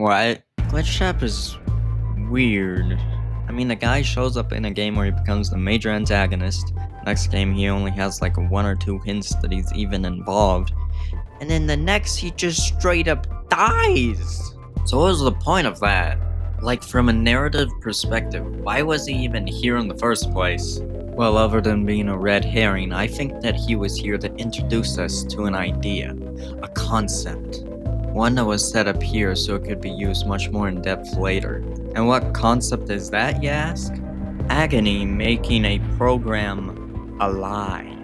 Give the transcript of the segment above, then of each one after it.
What? Glitchtrap is weird. I mean, the guy shows up in a game where he becomes the major antagonist. Next game, he only has like one or two hints that he's even involved. And then the next, he just straight up dies. So what was the point of that? Like, from a narrative perspective, why was he even here in the first place? Well, other than being a red herring, I think that he was here to introduce us to an idea, a concept. One that was set up here so it could be used much more in depth later. And what concept is that, you ask? Agony making a program alive.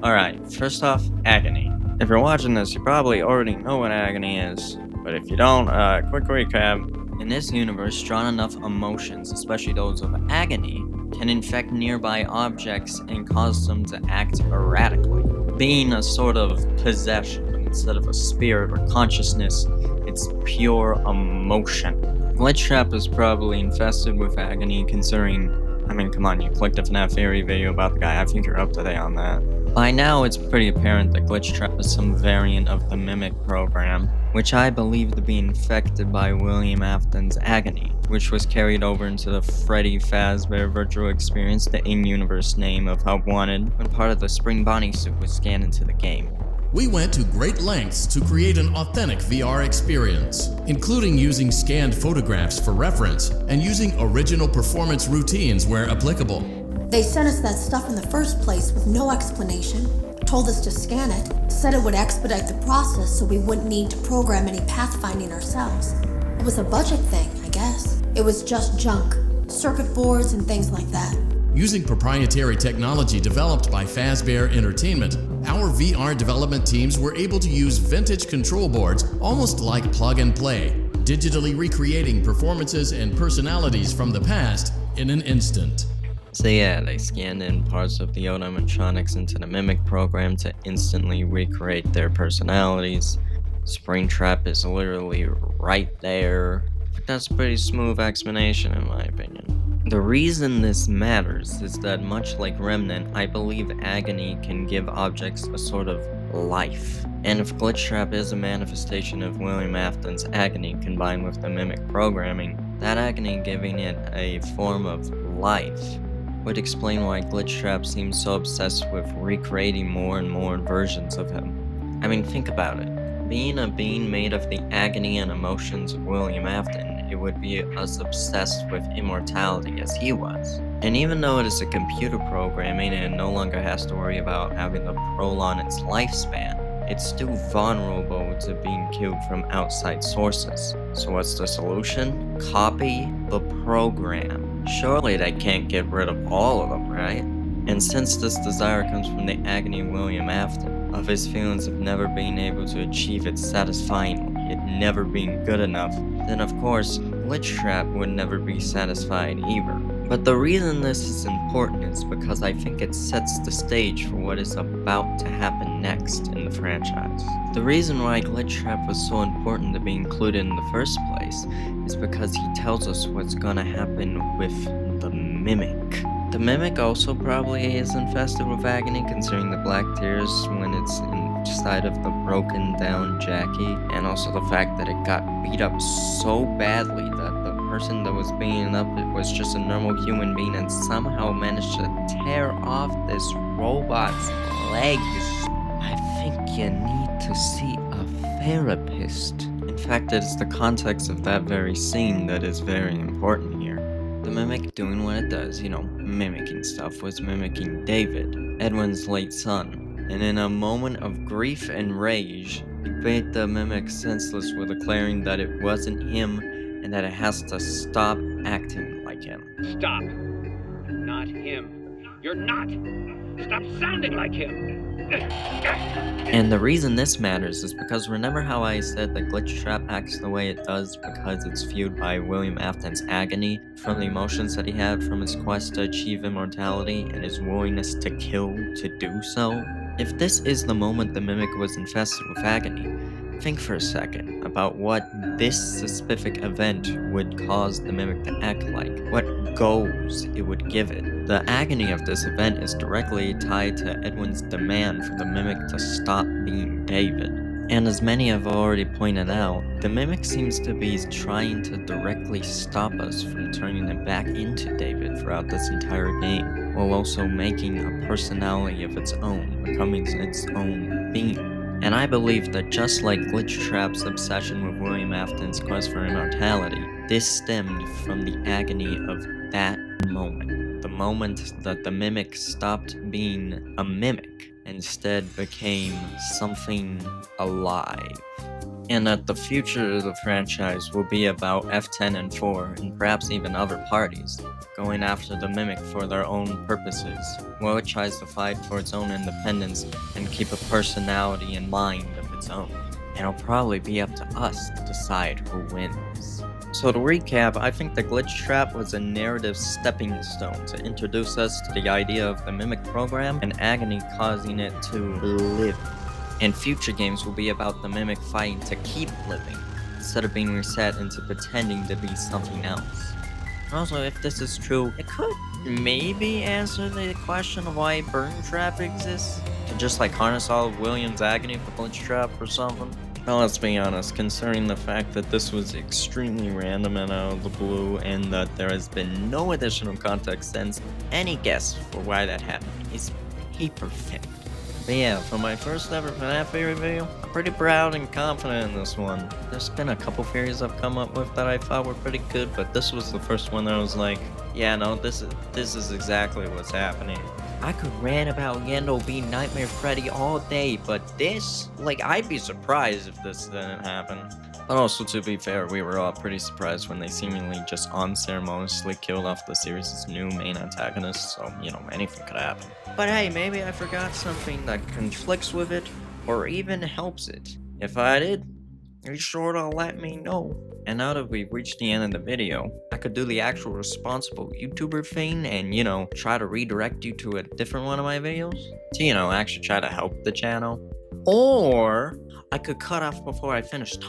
Alright, first off, agony. If you're watching this, you probably already know what agony is. But if you don't, quick recap. In this universe, strong enough emotions, especially those of agony, can infect nearby objects and cause them to act erratically, being a sort of possession. Instead of a spirit or consciousness, it's pure emotion. Glichtrap is probably infested with agony considering, I mean, come on, you clicked a FNAF theory video about the guy, I think you're up to date on that. By now, it's pretty apparent that Glichtrap is some variant of the Mimic program, which I believe to be infected by William Afton's agony, which was carried over into the Freddy Fazbear virtual experience, the in-universe name of Help Wanted, when part of the Spring Bonnie suit was scanned into the game. We went to great lengths to create an authentic VR experience, including using scanned photographs for reference and using original performance routines where applicable. They sent us that stuff in the first place with no explanation, told us to scan it, said it would expedite the process so we wouldn't need to program any pathfinding ourselves. It was a budget thing, I guess. It was just junk, circuit boards and things like that. Using proprietary technology developed by Fazbear Entertainment, our VR development teams were able to use vintage control boards almost like plug and play, digitally recreating performances and personalities from the past in an instant. So yeah, they scanned in parts of the animatronics into the Mimic program to instantly recreate their personalities. Springtrap is literally right there. That's a pretty smooth explanation in my opinion. The reason this matters is that much like Remnant, I believe agony can give objects a sort of life. And if Glichtrap is a manifestation of William Afton's agony combined with the Mimic programming, that agony giving it a form of life would explain why Glichtrap seems so obsessed with recreating more and more versions of him. I mean, think about it. Being a being made of the agony and emotions of William Afton, it would be as obsessed with immortality as he was. And even though it is a computer programming and it no longer has to worry about having to prolong its lifespan, it's still vulnerable to being killed from outside sources. So what's the solution? Copy the program. Surely they can't get rid of all of them, right? And since this desire comes from the agony of William Afton, of his feelings of never being able to achieve it satisfyingly, it never being good enough, then of course, Glichtrap would never be satisfied either. But the reason this is important is because I think it sets the stage for what is about to happen next in the franchise. The reason why Glichtrap was so important to be included in the first place is because he tells us what's gonna happen with the Mimic. The Mimic also probably is infested with agony considering the black tears when it's inside of the broken down Jackie, and also the fact that it got beat up so badly that the person that was beating up it was just a normal human being and somehow managed to tear off this robot's legs. I think you need to see a therapist. In fact, it is the context of that very scene that is very important here. The Mimic doing what it does, mimicking stuff, was mimicking David, Edwin's late son, and in a moment of grief and rage, he beat the Mimic senseless with declaring that it wasn't him and that it has to stop acting like him. Stop. Not him. You're not. Stop sounding like him. And the reason this matters is because remember how I said that Glichtrap acts the way it does because it's fueled by William Afton's agony from the emotions that he had from his quest to achieve immortality and his willingness to kill to do so? If this is the moment the Mimic was infested with agony, think for a second about what this specific event would cause the Mimic to act like, what goals it would give it. The agony of this event is directly tied to Edwin's demand for the Mimic to stop being David. And as many have already pointed out, the Mimic seems to be trying to directly stop us from turning it back into David throughout this entire game, while also making a personality of its own, becoming its own being. And I believe that just like Glitchtrap's obsession with William Afton's quest for immortality, this stemmed from the agony of that moment. The moment that the Mimic stopped being a mimic, instead became something alive. And that the future of the franchise will be about F10 and 4, and perhaps even other parties, going after the Mimic for their own purposes, while it tries to fight for its own independence and keep a personality and mind of its own. And it'll probably be up to us to decide who wins. So to recap, I think the Glitchtrap was a narrative stepping stone to introduce us to the idea of the Mimic program and agony causing it to live. And future games will be about the Mimic fighting to keep living, instead of being reset into pretending to be something else. Also, if this is true, it could maybe answer the question of why Burn Trap exists, to just like harness all of William's agony for Glitchtrap or something. Well, let's be honest, considering the fact that this was extremely random and out of the blue, and that there has been no additional context since, any guess for why that happened is paper thin. But yeah, for my first ever FNAF theory video, I'm pretty proud and confident in this one. There's been a couple theories I've come up with that I thought were pretty good, but this was the first one that I was like, yeah, no, this is exactly what's happening. I could rant about Yendo being Nightmare Freddy all day, but this, like, I'd be surprised if this didn't happen. But also, to be fair, we were all pretty surprised when they seemingly just unceremoniously killed off the series' new main antagonist, so, you know, anything could happen. But hey, maybe I forgot something that conflicts with it, or even helps it. If I did, be sure to let me know. And now that we've reached the end of the video, I could do the actual responsible YouTuber thing and, you know, try to redirect you to a different one of my videos to, you know, actually try to help the channel. Or I could cut off before I finish talking.